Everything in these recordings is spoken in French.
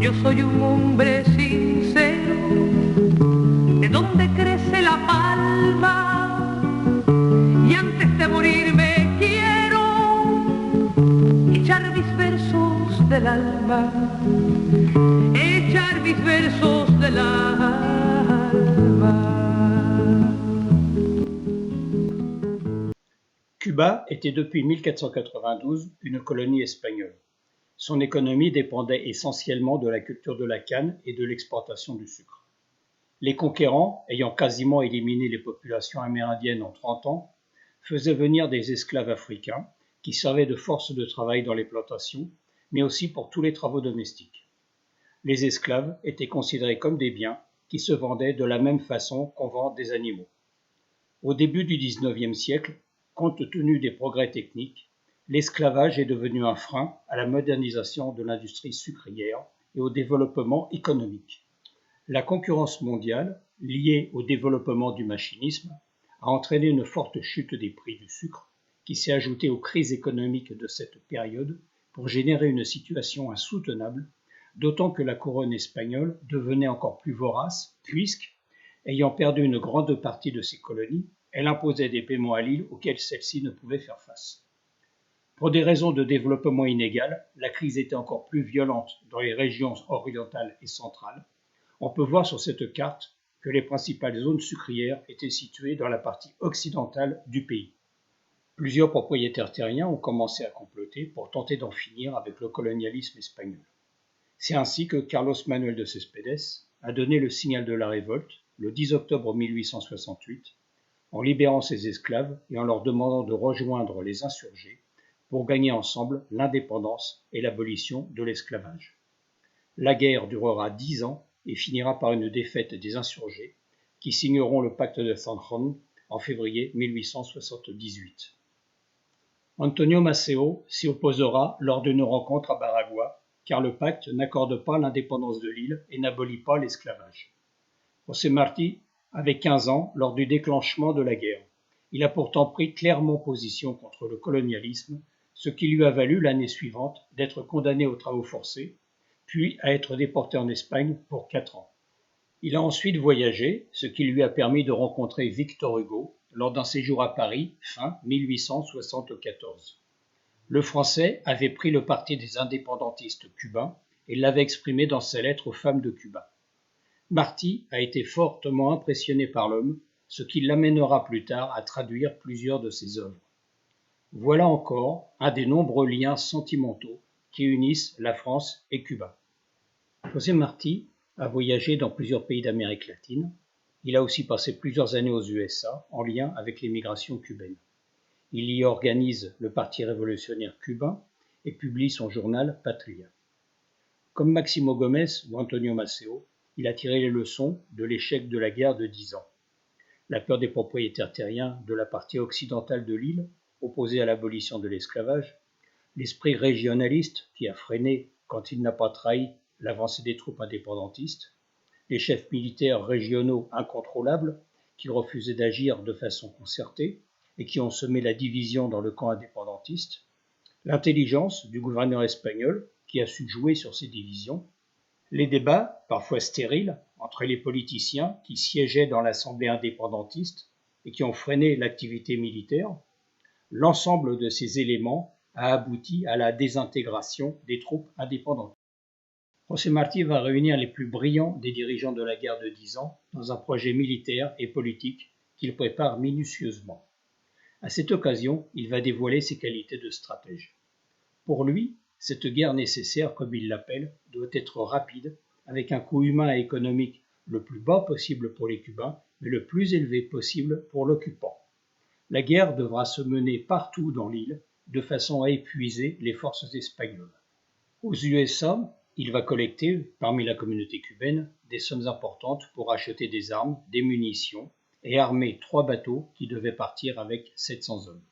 Yo soy un hombre sincero, de donde crece la palma, y antes de morirme quiero echar mis versos del alma, echar mis versos del alma. Cuba était depuis 1492 une colonie espagnole. Son économie dépendait essentiellement de la culture de la canne et de l'exportation du sucre. Les conquérants, ayant quasiment éliminé les populations amérindiennes en 30 ans, faisaient venir des esclaves africains qui servaient de force de travail dans les plantations, mais aussi pour tous les travaux domestiques. Les esclaves étaient considérés comme des biens qui se vendaient de la même façon qu'on vend des animaux. Au début du XIXe siècle, compte tenu des progrès techniques, l'esclavage est devenu un frein à la modernisation de l'industrie sucrière et au développement économique. La concurrence mondiale, liée au développement du machinisme, a entraîné une forte chute des prix du sucre qui s'est ajoutée aux crises économiques de cette période pour générer une situation insoutenable, d'autant que la couronne espagnole devenait encore plus vorace puisque, ayant perdu une grande partie de ses colonies, elle imposait des paiements à l'île auxquels celle-ci ne pouvait faire face. Pour des raisons de développement inégal, la crise était encore plus violente dans les régions orientales et centrales. On peut voir sur cette carte que les principales zones sucrières étaient situées dans la partie occidentale du pays. Plusieurs propriétaires terriens ont commencé à comploter pour tenter d'en finir avec le colonialisme espagnol. C'est ainsi que Carlos Manuel de Céspedes a donné le signal de la révolte le 10 octobre 1868 en libérant ses esclaves et en leur demandant de rejoindre les insurgés pour gagner ensemble l'indépendance et l'abolition de l'esclavage. La guerre durera 10 ans et finira par une défaite des insurgés qui signeront le pacte de San Juan en février 1878. Antonio Maceo s'y opposera lors d'une rencontre à Baragua car le pacte n'accorde pas l'indépendance de l'île et n'abolit pas l'esclavage. José Martí avait 15 ans lors du déclenchement de la guerre. Il a pourtant pris clairement position contre le colonialisme, ce qui lui a valu l'année suivante d'être condamné aux travaux forcés, puis à être déporté en Espagne pour 4 ans. Il a ensuite voyagé, ce qui lui a permis de rencontrer Victor Hugo lors d'un séjour à Paris fin 1874. Le Français avait pris le parti des indépendantistes cubains et l'avait exprimé dans sa lettre aux femmes de Cuba. Martí a été fortement impressionné par l'homme, ce qui l'amènera plus tard à traduire plusieurs de ses œuvres. Voilà encore un des nombreux liens sentimentaux qui unissent la France et Cuba. José Martí a voyagé dans plusieurs pays d'Amérique latine. Il a aussi passé plusieurs années aux USA en lien avec l'émigration cubaine. Il y organise le Parti révolutionnaire cubain et publie son journal Patria. Comme Máximo Gómez ou Antonio Maceo, il a tiré les leçons de l'échec de la guerre de 10 ans. La peur des propriétaires terriens de la partie occidentale de l'île, opposée à l'abolition de l'esclavage, l'esprit régionaliste qui a freiné, quand il n'a pas trahi, l'avancée des troupes indépendantistes, les chefs militaires régionaux incontrôlables qui refusaient d'agir de façon concertée et qui ont semé la division dans le camp indépendantiste, l'intelligence du gouverneur espagnol qui a su jouer sur ces divisions, les débats, parfois stériles, entre les politiciens qui siégeaient dans l'Assemblée indépendantiste et qui ont freiné l'activité militaire, l'ensemble de ces éléments a abouti à la désintégration des troupes indépendantistes. José Martí va réunir les plus brillants des dirigeants de la guerre de 10 ans dans un projet militaire et politique qu'il prépare minutieusement. À cette occasion, il va dévoiler ses qualités de stratège. Pour lui, cette guerre nécessaire, comme il l'appelle, doit être rapide, avec un coût humain et économique le plus bas possible pour les Cubains, mais le plus élevé possible pour l'occupant. La guerre devra se mener partout dans l'île, de façon à épuiser les forces espagnoles. Aux USA, il va collecter, parmi la communauté cubaine, des sommes importantes pour acheter des armes, des munitions et armer 3 bateaux qui devaient partir avec 700 hommes.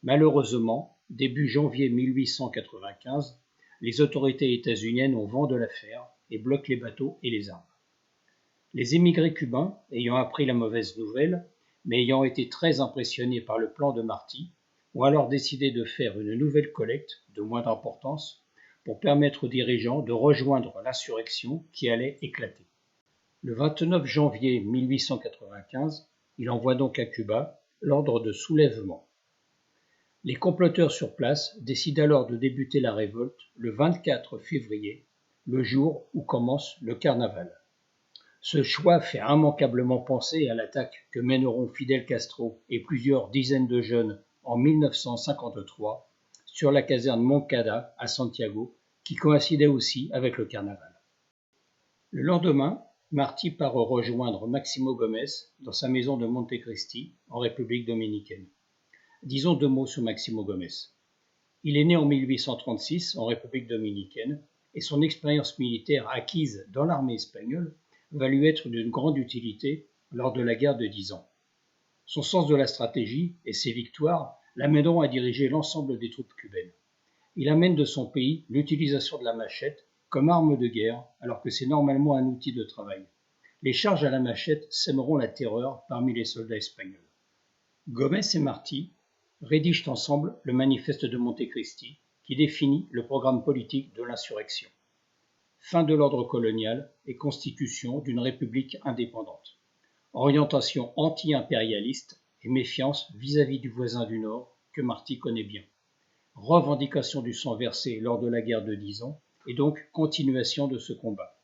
Malheureusement, début janvier 1895, les autorités états-uniennes ont vent de l'affaire et bloquent les bateaux et les armes. Les émigrés cubains, ayant appris la mauvaise nouvelle, mais ayant été très impressionnés par le plan de Martí, ont alors décidé de faire une nouvelle collecte de moindre importance pour permettre aux dirigeants de rejoindre l'insurrection qui allait éclater. Le 29 janvier 1895, il envoie donc à Cuba l'ordre de soulèvement. Les comploteurs sur place décident alors de débuter la révolte le 24 février, le jour où commence le carnaval. Ce choix fait immanquablement penser à l'attaque que mèneront Fidel Castro et plusieurs dizaines de jeunes en 1953 sur la caserne Moncada à Santiago, qui coïncidait aussi avec le carnaval. Le lendemain, Martí part rejoindre Máximo Gómez dans sa maison de Montecristi, en République dominicaine. Disons 2 mots sur Máximo Gómez. Il est né en 1836 en République dominicaine et son expérience militaire acquise dans l'armée espagnole va lui être d'une grande utilité lors de la guerre de 10 ans. Son sens de la stratégie et ses victoires l'amèneront à diriger l'ensemble des troupes cubaines. Il amène de son pays l'utilisation de la machette comme arme de guerre alors que c'est normalement un outil de travail. Les charges à la machette sèmeront la terreur parmi les soldats espagnols. Gómez et Martí rédigent ensemble le manifeste de Montecristi qui définit le programme politique de l'insurrection. Fin de l'ordre colonial et constitution d'une république indépendante. Orientation anti-impérialiste et méfiance vis-à-vis du voisin du Nord que Martí connaît bien. Revendication du sang versé lors de la guerre de 10 ans et donc continuation de ce combat.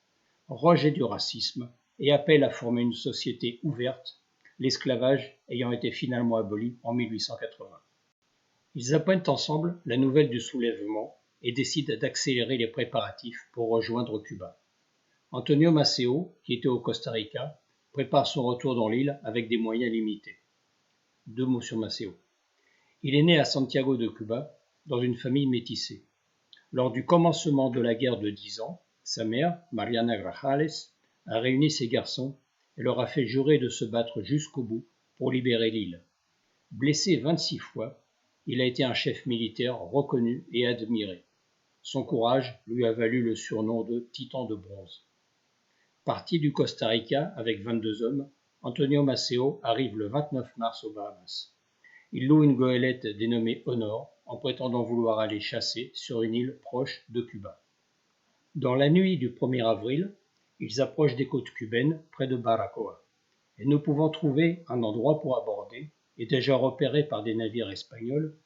Rejet du racisme et appel à former une société ouverte, l'esclavage ayant été finalement aboli en 1880. Ils apprennent ensemble la nouvelle du soulèvement et décident d'accélérer les préparatifs pour rejoindre Cuba. Antonio Maceo, qui était au Costa Rica, prépare son retour dans l'île avec des moyens limités. 2 mots sur Maceo. Il est né à Santiago de Cuba, dans une famille métissée. Lors du commencement de la guerre de 10 ans, sa mère, Mariana Grajales, a réuni ses garçons et leur a fait jurer de se battre jusqu'au bout pour libérer l'île. Blessé 26 fois, il a été un chef militaire reconnu et admiré. Son courage lui a valu le surnom de Titan de bronze. Parti du Costa Rica avec 22 hommes, Antonio Maceo arrive le 29 mars aux Bahamas. Il loue une goélette dénommée Honor en prétendant vouloir aller chasser sur une île proche de Cuba. Dans la nuit du 1er avril, ils approchent des côtes cubaines près de Baracoa. Et ne pouvant trouver un endroit pour aborder, et déjà repérés par des navires espagnols,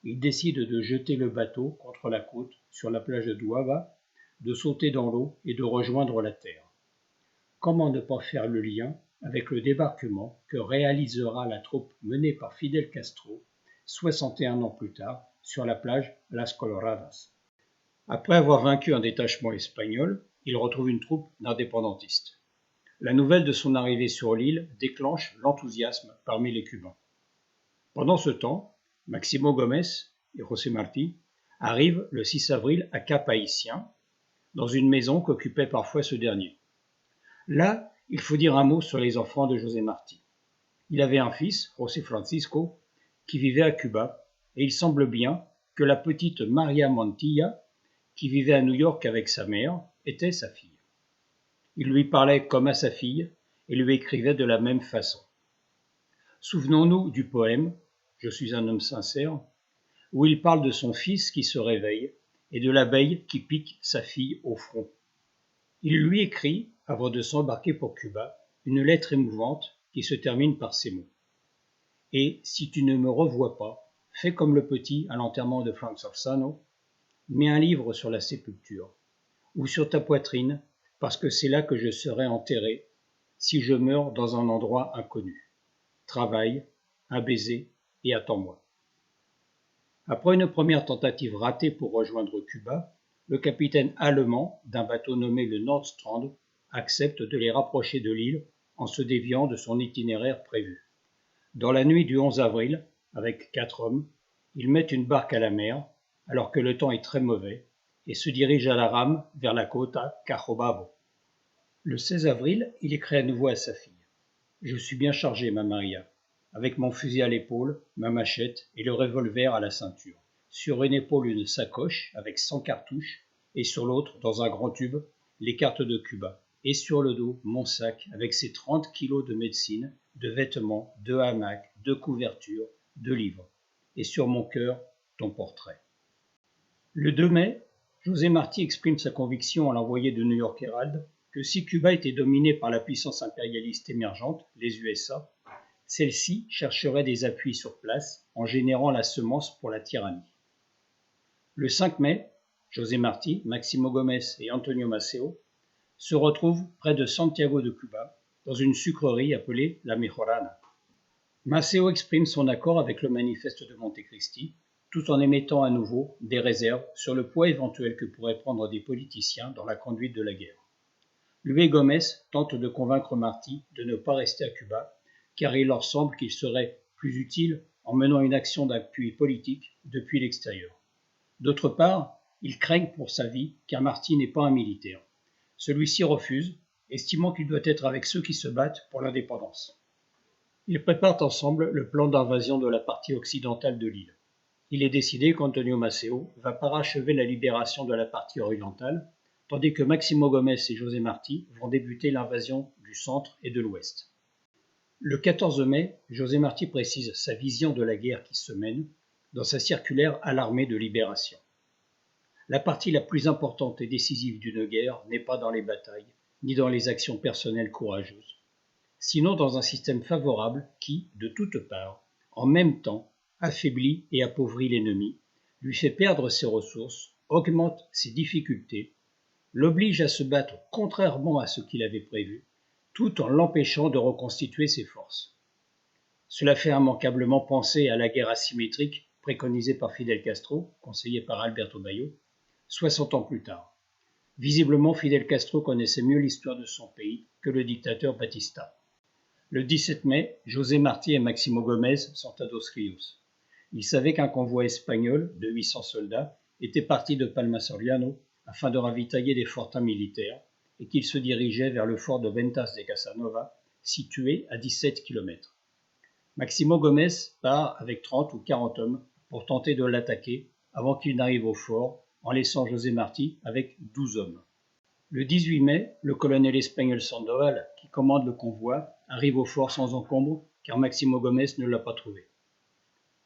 ils décident de jeter le bateau contre la côte sur la plage de Douava, de sauter dans l'eau et de rejoindre la terre. Comment ne pas faire le lien avec le débarquement que réalisera la troupe menée par Fidel Castro 61 ans plus tard sur la plage Las Coloradas. Après avoir vaincu un détachement espagnol, il retrouve une troupe d'indépendantistes. La nouvelle de son arrivée sur l'île déclenche l'enthousiasme parmi les Cubains. Pendant ce temps, Máximo Gómez et José Martí arrivent le 6 avril à Cap-Haïtien, dans une maison qu'occupait parfois ce dernier. Là, il faut dire un mot sur les enfants de José Martí. Il avait un fils, José Francisco, qui vivait à Cuba, et il semble bien que la petite Maria Montilla, qui vivait à New York avec sa mère, était sa fille. Il lui parlait comme à sa fille et lui écrivait de la même façon. Souvenons-nous du poème « Je suis un homme sincère » où il parle de son fils qui se réveille et de l'abeille qui pique sa fille au front. Il lui écrit, avant de s'embarquer pour Cuba, une lettre émouvante qui se termine par ces mots. « Et si tu ne me revois pas, fais comme le petit à l'enterrement de Frank Sorsano, mets un livre sur la sépulture, ou sur ta poitrine, parce que c'est là que je serai enterré, si je meurs dans un endroit inconnu. Travaille, un baiser et attends-moi. » Après une première tentative ratée pour rejoindre Cuba, le capitaine allemand d'un bateau nommé le Nordstrand accepte de les rapprocher de l'île en se déviant de son itinéraire prévu. Dans la nuit du 11 avril, avec 4 hommes, ils mettent une barque à la mer, alors que le temps est très mauvais, et se dirigent à la rame vers la côte à Cajobabo. Le 16 avril, il écrit à nouveau à sa fille. « Je suis bien chargé, ma Maria, avec mon fusil à l'épaule, ma machette et le revolver à la ceinture. Sur une épaule, une sacoche avec 100 cartouches, et sur l'autre, dans un grand tube, les cartes de Cuba. Et sur le dos, mon sac avec ses 30 kilos de médecine, de vêtements, de hamacs, de couvertures, de livres. et sur mon cœur ton portrait. Le 2 mai, José Martí exprime sa conviction à l'envoyé de New York Herald que si Cuba était dominée par la puissance impérialiste émergente, les USA, celle-ci chercherait des appuis sur place en générant la semence pour la tyrannie. Le 5 mai, José Martí, Máximo Gómez et Antonio Maceo se retrouvent près de Santiago de Cuba dans une sucrerie appelée La Mejorana. Maceo exprime son accord avec le manifeste de Montecristi tout en émettant à nouveau des réserves sur le poids éventuel que pourraient prendre des politiciens dans la conduite de la guerre. Lui et Gómez tentent de convaincre Martí de ne pas rester à Cuba car il leur semble qu'il serait plus utile en menant une action d'appui politique depuis l'extérieur. D'autre part, ils craignent pour sa vie car Martí n'est pas un militaire. Celui-ci refuse, estimant qu'il doit être avec ceux qui se battent pour l'indépendance. Ils préparent ensemble le plan d'invasion de la partie occidentale de l'île. Il est décidé qu'Antonio Maceo va parachever la libération de la partie orientale, tandis que Máximo Gómez et José Martí vont débuter l'invasion du centre et de l'ouest. Le 14 mai, José Martí précise sa vision de la guerre qui se mène dans sa circulaire à l'armée de libération. La partie la plus importante et décisive d'une guerre n'est pas dans les batailles, ni dans les actions personnelles courageuses, sinon dans un système favorable qui, de toutes parts, en même temps, affaiblit et appauvrit l'ennemi, lui fait perdre ses ressources, augmente ses difficultés, l'oblige à se battre contrairement à ce qu'il avait prévu, tout en l'empêchant de reconstituer ses forces. Cela fait immanquablement penser à la guerre asymétrique préconisée par Fidel Castro, conseillé par Alberto Bayo, 60 ans plus tard. Visiblement, Fidel Castro connaissait mieux l'histoire de son pays que le dictateur Batista. Le 17 mai, José Martí et Máximo Gómez sont à Dos Rios. Ils savaient qu'un convoi espagnol de 800 soldats était parti de Palma Soriano afin de ravitailler des fortins militaires et qu'ils se dirigeaient vers le fort de Ventas de Casanova, situé à 17 km. Máximo Gómez part avec 30 ou 40 hommes pour tenter de l'attaquer avant qu'il n'arrive au fort, en laissant José Martí avec 12 hommes. Le 18 mai, le colonel espagnol Sandoval, qui commande le convoi, arrive au fort sans encombre car Máximo Gómez ne l'a pas trouvé.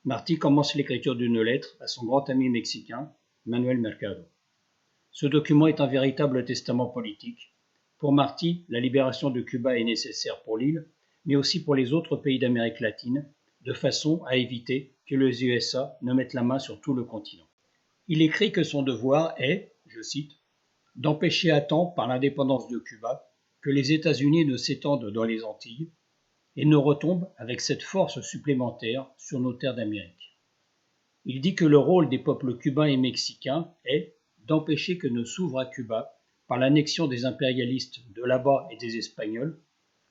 Martí commence l'écriture d'une lettre à son grand ami mexicain, Manuel Mercado. Ce document est un véritable testament politique. Pour Martí, la libération de Cuba est nécessaire pour l'île, mais aussi pour les autres pays d'Amérique latine, de façon à éviter que les USA ne mettent la main sur tout le continent. Il écrit que son devoir est, je cite, « d'empêcher à temps, par l'indépendance de Cuba, que les États-Unis ne s'étendent dans les Antilles et ne retombent avec cette force supplémentaire sur nos terres d'Amérique. » Il dit que le rôle des peuples cubains et mexicains est d'empêcher que ne s'ouvre à Cuba, par l'annexion des impérialistes de là-bas et des Espagnols,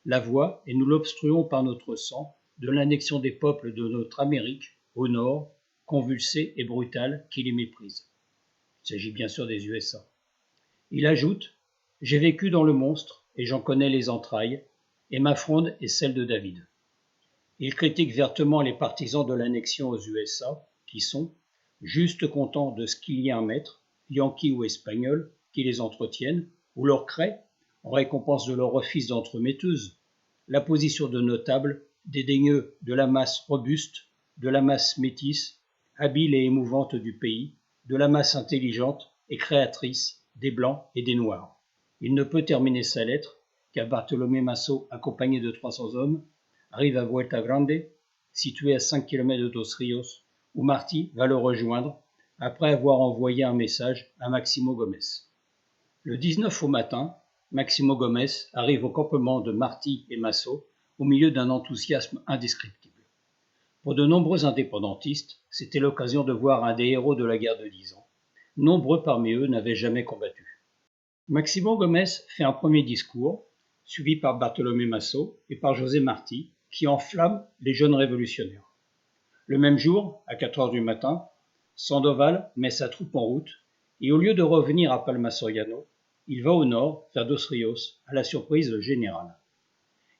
la voie, et nous l'obstruons par notre sang, de l'annexion des peuples de notre Amérique, au nord, convulsée et brutale, qui les méprise. Il s'agit bien sûr des USA. Il ajoute « J'ai vécu dans le monstre, et j'en connais les entrailles, et ma fronde est celle de David. » Il critique vertement les partisans de l'annexion aux USA, qui sont juste contents de ce qu'il y ait un maître, yankee ou espagnol, qui les entretienne, ou leur crée, en récompense de leur refus d'entremetteuse, la position de notable, dédaigneux de la masse robuste, de la masse métisse, habile et émouvante du pays, de la masse intelligente et créatrice des Blancs et des Noirs. Il ne peut terminer sa lettre car Bartolomé Masso, accompagné de 300 hommes, arrive à Vuelta Grande, situé à 5 km de Dos Rios, où Martí va le rejoindre après avoir envoyé un message à Máximo Gómez. Le 19 au matin, Máximo Gómez arrive au campement de Martí et Masso au milieu d'un enthousiasme indescriptible. Pour de nombreux indépendantistes, c'était l'occasion de voir un des héros de la guerre de 10 ans. Nombreux parmi eux n'avaient jamais combattu. Máximo Gómez fait un premier discours, suivi par Bartolomé Masso et par José Martí, qui enflamme les jeunes révolutionnaires. Le même jour, à 4 heures du matin, Sandoval met sa troupe en route et au lieu de revenir à Palma Soriano, il va au nord, vers Dos Rios, à la surprise générale.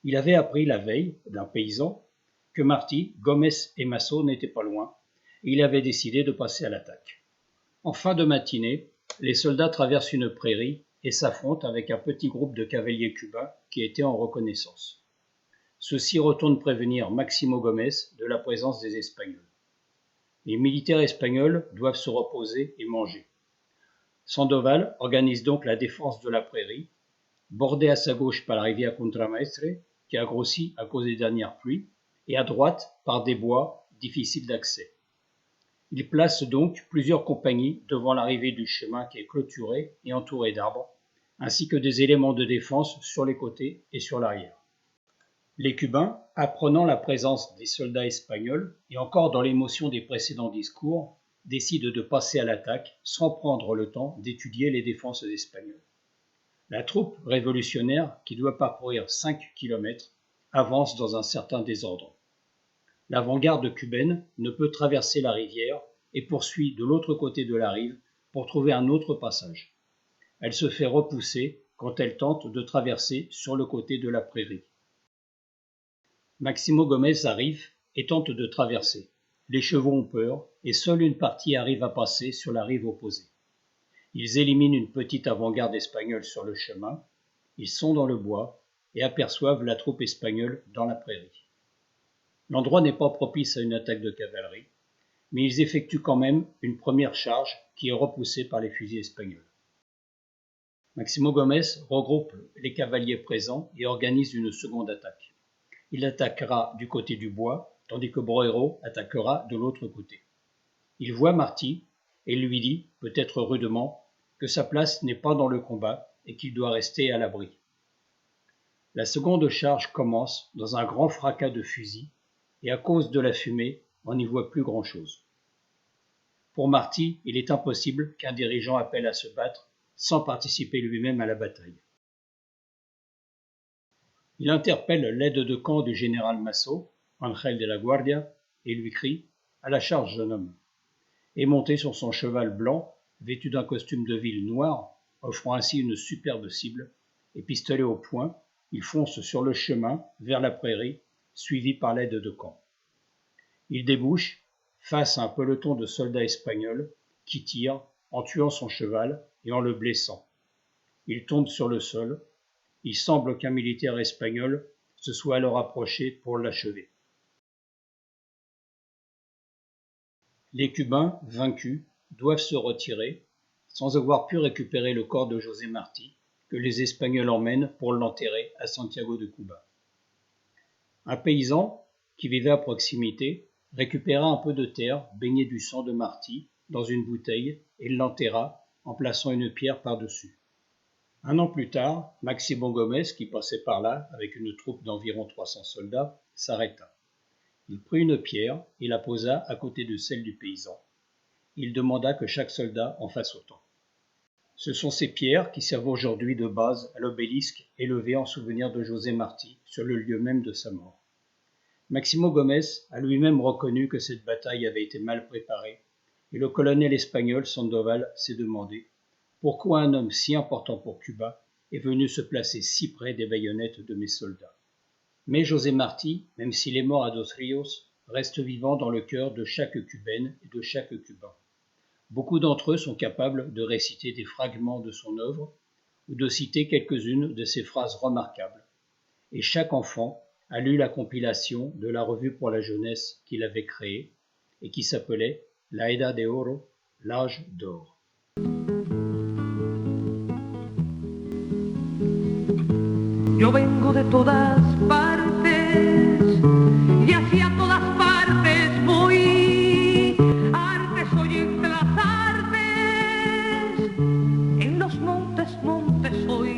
Il avait appris la veille d'un paysan que Martí, Gómez et Masso n'étaient pas loin et il avait décidé de passer à l'attaque. En fin de matinée, les soldats traversent une prairie et s'affrontent avec un petit groupe de cavaliers cubains qui étaient en reconnaissance. Ceux-ci retournent prévenir Máximo Gómez de la présence des Espagnols. Les militaires espagnols doivent se reposer et manger. Sandoval organise donc la défense de la prairie, bordée à sa gauche par la rivière Contramaestre, qui a grossi à cause des dernières pluies, et à droite par des bois difficiles d'accès. Il place donc plusieurs compagnies devant l'arrivée du chemin qui est clôturé et entouré d'arbres, ainsi que des éléments de défense sur les côtés et sur l'arrière. Les Cubains, apprenant la présence des soldats espagnols et encore dans l'émotion des précédents discours, décident de passer à l'attaque sans prendre le temps d'étudier les défenses espagnoles. La troupe révolutionnaire, qui doit parcourir 5 km, avance dans un certain désordre. L'avant-garde cubaine ne peut traverser la rivière et poursuit de l'autre côté de la rive pour trouver un autre passage. Elle se fait repousser quand elle tente de traverser sur le côté de la prairie. Maximo Gómez arrive et tente de traverser. Les chevaux ont peur et seule une partie arrive à passer sur la rive opposée. Ils éliminent une petite avant-garde espagnole sur le chemin, ils sont dans le bois et aperçoivent la troupe espagnole dans la prairie. L'endroit n'est pas propice à une attaque de cavalerie, mais ils effectuent quand même une première charge qui est repoussée par les fusils espagnols. Maximo Gómez regroupe les cavaliers présents et organise une seconde attaque. Il attaquera du côté du bois, tandis que Broero attaquera de l'autre côté. Il voit Martí et lui dit, peut-être rudement, que sa place n'est pas dans le combat et qu'il doit rester à l'abri. La seconde charge commence dans un grand fracas de fusils et à cause de la fumée, on n'y voit plus grand-chose. Pour Martí, il est impossible qu'un dirigeant appelle à se battre sans participer lui-même à la bataille. Il interpelle l'aide de camp du général Masso, Ángel de la Guardia, et lui crie « À la charge, jeune homme !» Et monté sur son cheval blanc, vêtu d'un costume de ville noir, offrant ainsi une superbe cible, et pistolet au poing, il fonce sur le chemin vers la prairie, suivi par l'aide de camp. Il débouche face à un peloton de soldats espagnols qui tirent en tuant son cheval et en le blessant. Il tombe sur le sol. Il semble qu'un militaire espagnol se soit alors approché pour l'achever. Les Cubains, vaincus, doivent se retirer sans avoir pu récupérer le corps de José Martí que les Espagnols emmènent pour l'enterrer à Santiago de Cuba. Un paysan qui vivait à proximité récupéra un peu de terre baignée du sang de Martí dans une bouteille et l'enterra en plaçant une pierre par-dessus. Un an plus tard, Maximo Gómez, qui passait par là avec une troupe d'environ 300 soldats, s'arrêta. Il prit une pierre et la posa à côté de celle du paysan. Il demanda que chaque soldat en fasse autant. Ce sont ces pierres qui servent aujourd'hui de base à l'obélisque élevé en souvenir de José Martí sur le lieu même de sa mort. Maximo Gómez a lui-même reconnu que cette bataille avait été mal préparée et le colonel espagnol Sandoval s'est demandé pourquoi un homme si important pour Cuba est venu se placer si près des baïonnettes de mes soldats. Mais José Martí, même s'il est mort à Dos Rios, reste vivant dans le cœur de chaque Cubaine et de chaque Cubain. Beaucoup d'entre eux sont capables de réciter des fragments de son œuvre ou de citer quelques-unes de ses phrases remarquables. Et chaque enfant a lu la compilation de la Revue pour la jeunesse qu'il avait créée et qui s'appelait La Edad de Oro, l'âge d'or. Yo vengo de todas partes y hacia todas partes voy. Arte soy entre las artes, en los montes, montes soy.